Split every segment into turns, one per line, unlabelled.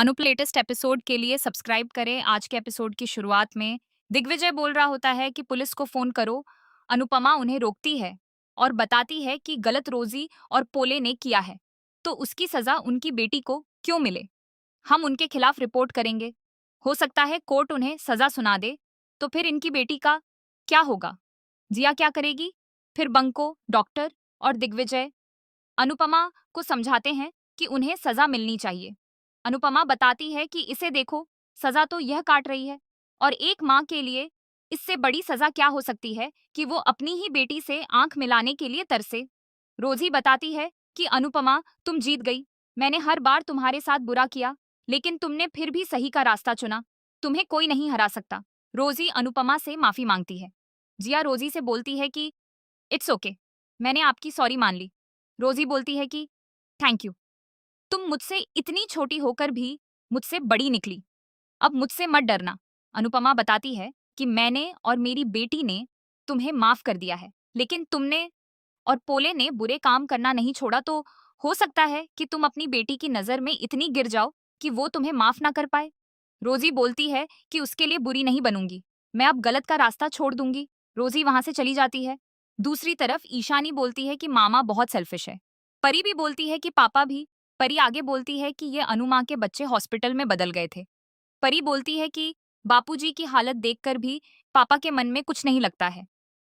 Anup latest episode के लिए subscribe करें। आज के एपिसोड की शुरुआत में दिग्विजय बोल रहा होता है कि पुलिस को फोन करो। अनुपमा उन्हें रोकती है और बताती है कि गलत रोजी और पोले ने किया है, तो उसकी सजा उनकी बेटी को क्यों मिले। हम उनके खिलाफ रिपोर्ट करेंगे। हो सकता है कोर्ट उन्हें सजा सुना दे, तो फिर इनकी बेटी का क्या होगा? जिया क्या करेगी? फिर बंको, डॉक्टर और दिग्विजय अनुपमा को समझाते हैं कि उन्हें सजा मिलनी चाहिए। अनुपमा बताती है कि इसे देखो, सजा तो यह काट रही है, और एक माँ के लिए इससे बड़ी सजा क्या हो सकती है कि वो अपनी ही बेटी से आंख मिलाने के लिए तरसे। रोजी बताती है कि अनुपमा, तुम जीत गई। मैंने हर बार तुम्हारे साथ बुरा किया, लेकिन तुमने फिर भी सही का रास्ता चुना। तुम्हें कोई नहीं हरा सकता। रोजी अनुपमा से माफी मांगती है। जिया रोजी से बोलती है कि इट्स ओके, मैंने आपकी सॉरी मान ली। रोजी बोलती है कि थैंक यू, तुम मुझसे इतनी छोटी होकर भी मुझसे बड़ी निकली। अब मुझसे मत डरना। अनुपमा बताती है कि मैंने और मेरी बेटी ने तुम्हें माफ कर दिया है, लेकिन तुमने और पोले ने बुरे काम करना नहीं छोड़ा, तो हो सकता है कि तुम अपनी बेटी की नजर में इतनी गिर जाओ कि वो तुम्हें माफ ना कर पाए। रोजी बोलती है कि उसके लिए बुरी नहीं बनूंगी, मैं अब गलत का रास्ता छोड़ दूंगी। रोजी वहां से चली जाती है। दूसरी तरफ ईशानी बोलती है कि मामा बहुत सेल्फिश है। परी भी बोलती है कि पापा भी। परी आगे बोलती है कि ये अनु माँ के बच्चे हॉस्पिटल में बदल गए थे। परी बोलती है कि बापूजी की हालत देखकर भी पापा के मन में कुछ नहीं लगता है।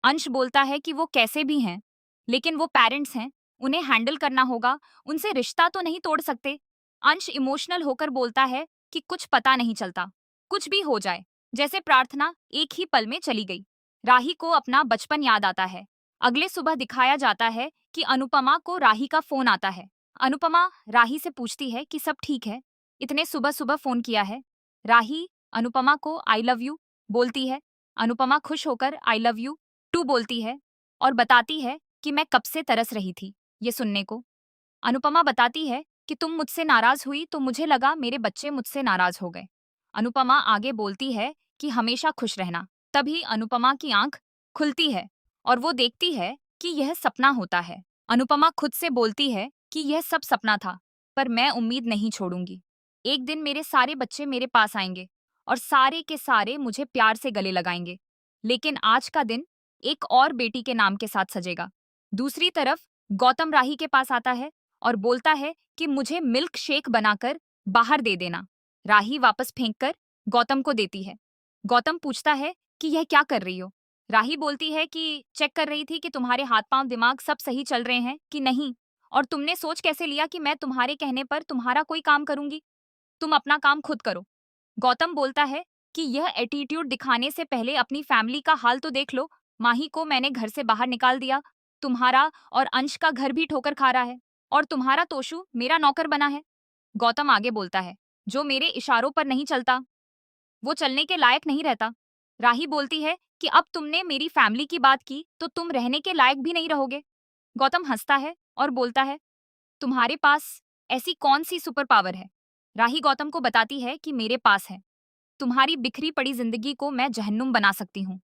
अंश बोलता है कि वो कैसे भी हैं, लेकिन वो पेरेंट्स हैं, उन्हें हैंडल करना होगा, उनसे रिश्ता तो नहीं तोड़ सकते। अंश इमोशनल होकर बोलता है कि कुछ पता नहीं चलता, कुछ भी हो जाए। जैसे प्रार्थना एक ही पल में चली गई। राही को अपना बचपन याद आता है। अगले सुबह दिखाया जाता है कि अनुपमा को राही का फोन आता है। अनुपमा राही से पूछती है कि सब ठीक है, इतने सुबह सुबह फोन किया है। राही अनुपमा को आई लव यू बोलती है। अनुपमा खुश होकर आई लव यू टू बोलती है और बताती है कि मैं कब से तरस रही थी ये सुनने को। अनुपमा बताती है कि तुम मुझसे नाराज हुई तो मुझे लगा मेरे बच्चे मुझसे नाराज हो गए। अनुपमा आगे बोलती है कि हमेशा खुश रहना। तभी अनुपमा की आंख खुलती है और वो देखती है कि यह सपना होता है। अनुपमा खुद से बोलती है कि यह सब सपना था, पर मैं उम्मीद नहीं छोड़ूंगी। एक दिन मेरे सारे बच्चे मेरे पास आएंगे और सारे के सारे मुझे प्यार से गले लगाएंगे। लेकिन आज का दिन एक और बेटी के नाम के साथ सजेगा। दूसरी तरफ गौतम राही के पास आता है और बोलता है कि मुझे मिल्क शेक बनाकर बाहर दे देना। राही वापस फेंककर गौतम को देती है। गौतम पूछता है कि यह क्या कर रही हो? राही बोलती है कि चेक कर रही थी कि तुम्हारे हाथ पांव दिमाग सब सही चल रहे हैं कि नहीं, और तुमने सोच कैसे लिया कि मैं तुम्हारे कहने पर तुम्हारा कोई काम करूंगी? तुम अपना काम खुद करो। गौतम बोलता है कि यह एटीट्यूड दिखाने से पहले अपनी फैमिली का हाल तो देख लो। माही को मैंने घर से बाहर निकाल दिया, तुम्हारा और अंश का घर भी ठोकर खा रहा है, और तुम्हारा तोशु मेरा नौकर बना है। गौतम आगे बोलता है, जो मेरे इशारों पर नहीं चलता वो चलने के लायक नहीं रहता। राही बोलती है कि अब तुमने मेरी फैमिली की बात की तो तुम रहने के लायक भी नहीं रहोगे। गौतम हंसता है और बोलता है, तुम्हारे पास ऐसी कौन सी सुपर पावर है? राही गौतम को बताती है कि मेरे पास है। तुम्हारी बिखरी पड़ी जिंदगी को मैं जहन्नुम बना सकती हूँ,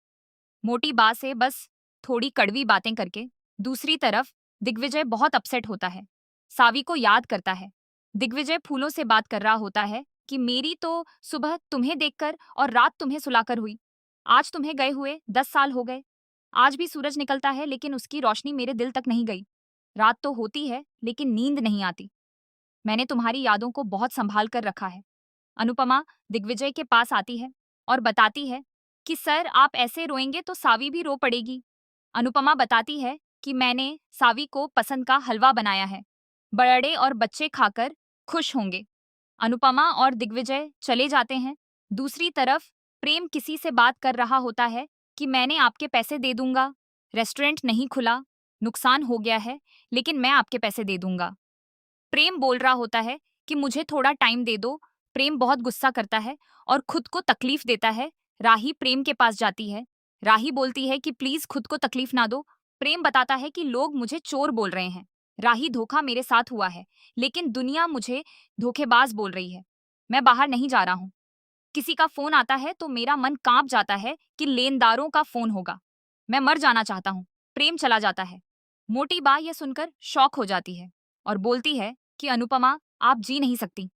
मोटी बात से बस थोड़ी कड़वी बातें करके। दूसरी तरफ दिग्विजय बहुत अपसेट होता है। सावी को याद करता है। दिग्विजय फूलों से बात कर रहा होता है कि मेरी तो सुबह तुम्हें देखकर और रात तुम्हें सुलाकर हुई। आज तुम्हें गए हुए 10 साल हो गए। आज भी सूरज निकलता है लेकिन उसकी रोशनी मेरे दिल तक नहीं गई। रात तो होती है लेकिन नींद नहीं आती। मैंने तुम्हारी यादों को बहुत संभाल कर रखा है। अनुपमा दिग्विजय के पास आती है और बताती है कि सर, आप ऐसे रोएंगे तो सावी भी रो पड़ेगी। अनुपमा बताती है कि मैंने सावी को पसंद का हलवा बनाया है, बड़े और बच्चे खाकर खुश होंगे। अनुपमा और दिग्विजय चले जाते हैं। दूसरी तरफ प्रेम किसी से बात कर रहा होता है कि मैंने आपके पैसे दे दूंगा, रेस्टोरेंट नहीं खुला, नुकसान हो गया है, लेकिन मैं आपके पैसे दे दूंगा। प्रेम बोल रहा होता है कि मुझे थोड़ा टाइम दे दो। प्रेम बहुत गुस्सा करता है और खुद को तकलीफ देता है। राही प्रेम के पास जाती है। राही बोलती है कि प्लीज खुद को तकलीफ ना दो। प्रेम बताता है कि लोग मुझे चोर बोल रहे हैं। राही, धोखा मेरे साथ हुआ है, लेकिन दुनिया मुझे धोखेबाज बोल रही है। मैं बाहर नहीं जा रहा हूँ। किसी का फोन आता है तो मेरा मन कांप जाता है कि लेनदारों का फोन होगा। मैं मर जाना चाहता हूँ। प्रेम चला जाता है। मोटी बा यह सुनकर शॉक हो जाती है और बोलती है कि अनुपमा, आप जी नहीं सकती।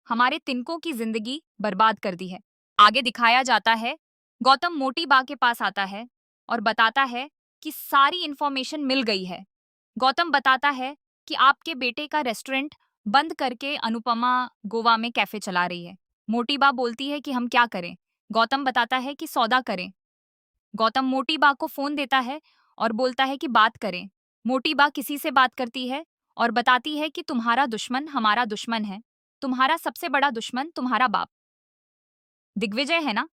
हमारे तिनकों की जिंदगी बर्बाद कर दी है। आगे दिखाया जाता है, गौतम मोटी बा के पास आता है और बताता है कि सारी इंफॉर्मेशन मिल गई है। गौतम बताता है कि आपके बेटे का रेस्टोरेंट बंद करके अनुपमा गोवा में कैफे चला रही है। मोटी बा बोलती है कि हम क्या करें। गौतम बताता है कि सौदा करें। गौतम मोटी बा को फोन देता है और बोलता है कि बात करें। मोटी बा किसी से बात करती है और बताती है कि तुम्हारा दुश्मन हमारा दुश्मन है, तुम्हारा सबसे बड़ा दुश्मन तुम्हारा बाप दिग्विजय है ना।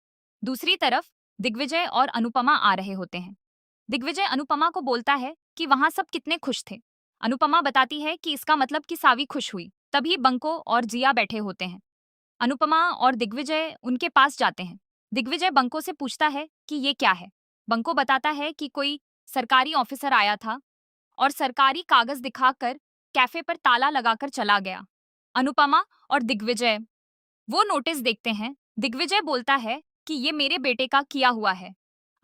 दूसरी तरफ दिग्विजय और अनुपमा आ रहे होते हैं। दिग्विजय अनुपमा को बोलता है कि वहां सब कितने खुश थे। अनुपमा बताती है कि इसका मतलब कि सावी खुश हुई। तभी बंको और जिया बैठे होते हैं। अनुपमा और दिग्विजय उनके पास जाते हैं। दिग्विजय बंको से पूछता है कि ये क्या है। बंको बताता है कि कोई सरकारी ऑफिसर आया था और सरकारी कागज दिखाकर कैफे पर ताला लगाकर चला गया। अनुपमा और दिग्विजय वो नोटिस देखते हैं। दिग्विजय बोलता है कि ये मेरे बेटे का किया हुआ है।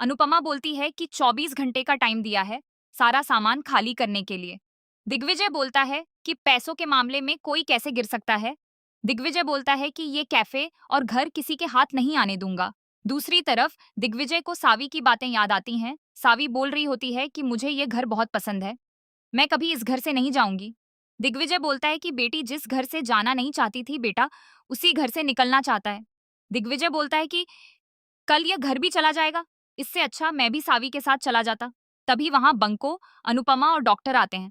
अनुपमा बोलती है कि 24 घंटे का टाइम दिया है सारा सामान खाली करने के लिए। दिग्विजय बोलता है कि पैसों के मामले में कोई कैसे गिर सकता है। दिग्विजय बोलता है कि ये कैफे और घर किसी के हाथ नहीं आने दूंगा। दूसरी तरफ दिग्विजय को सावी की बातें याद आती हैं। सावी बोल रही होती है कि मुझे ये घर बहुत पसंद है, मैं कभी इस घर से नहीं जाऊंगी। दिग्विजय बोलता है कि बेटी जिस घर से जाना नहीं चाहती थी बेटा उसी घर से निकलना चाहता है। दिग्विजय बोलता है कि कल यह घर भी चला जाएगा, इससे अच्छा मैं भी सावी के साथ चला जाता। तभी वहां बंको, अनुपमा और डॉक्टर आते हैं।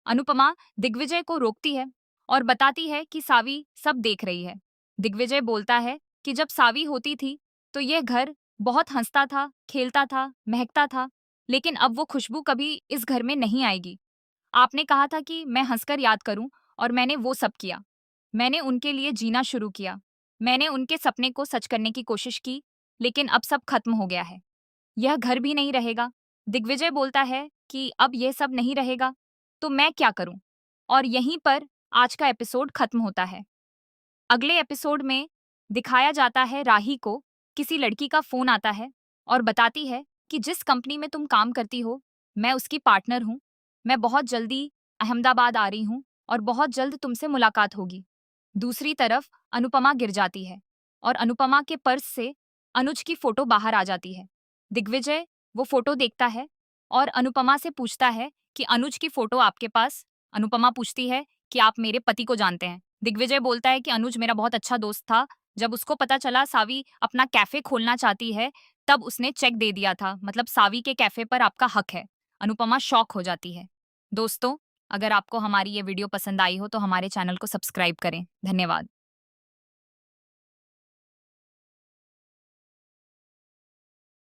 अनुपमा दिग्विजय को रोकती है और बताती है कि सावी सब देख रही है। दिग्विजय बोलता है कि जब सावी होती थी तो यह घर बहुत हंसता था, खेलता था, महकता था, लेकिन अब वो खुशबू कभी इस घर में नहीं आएगी। आपने कहा था कि मैं हंसकर याद करूं और मैंने वो सब किया। मैंने उनके लिए जीना शुरू किया। मैंने उनके सपने को सच करने की कोशिश की, लेकिन अब सब खत्म हो गया है। यह घर भी नहीं रहेगा। दिग्विजय बोलता है कि अब यह सब नहीं रहेगा, तो मैं क्या करूं? और यहीं पर आज का एपिसोड खत्म होता है। अगले एपिसोड में दिखाया जाता है राही को किसी लड़की का फोन आता है और बताती है कि जिस कंपनी में तुम काम करती हो, मैं उसकी पार्टनर हूँ। मैं बहुत जल्दी अहमदाबाद आ रही हूँ और बहुत जल्द तुमसे मुलाकात होगी। दूसरी तरफ अनुपमा गिर जाती है और अनुपमा के पर्स से अनुज की फोटो बाहर आ जाती है। दिग्विजय वो फोटो देखता है और अनुपमा से पूछता है कि अनुज की फोटो आपके पास। अनुपमा पूछती है कि आप मेरे पति को जानते हैं। दिग्विजय बोलता है कि अनुज मेरा बहुत अच्छा दोस्त था। जब उसको पता चला सावी अपना कैफे खोलना चाहती है, तब उसने चेक दे दिया था, मतलब सावी के कैफे पर आपका हक है। अनुपमा शॉक हो जाती है। दोस्तों, अगर आपको हमारी ये वीडियो पसंद आई हो तो हमारे चैनल को सब्सक्राइब करें। धन्यवाद।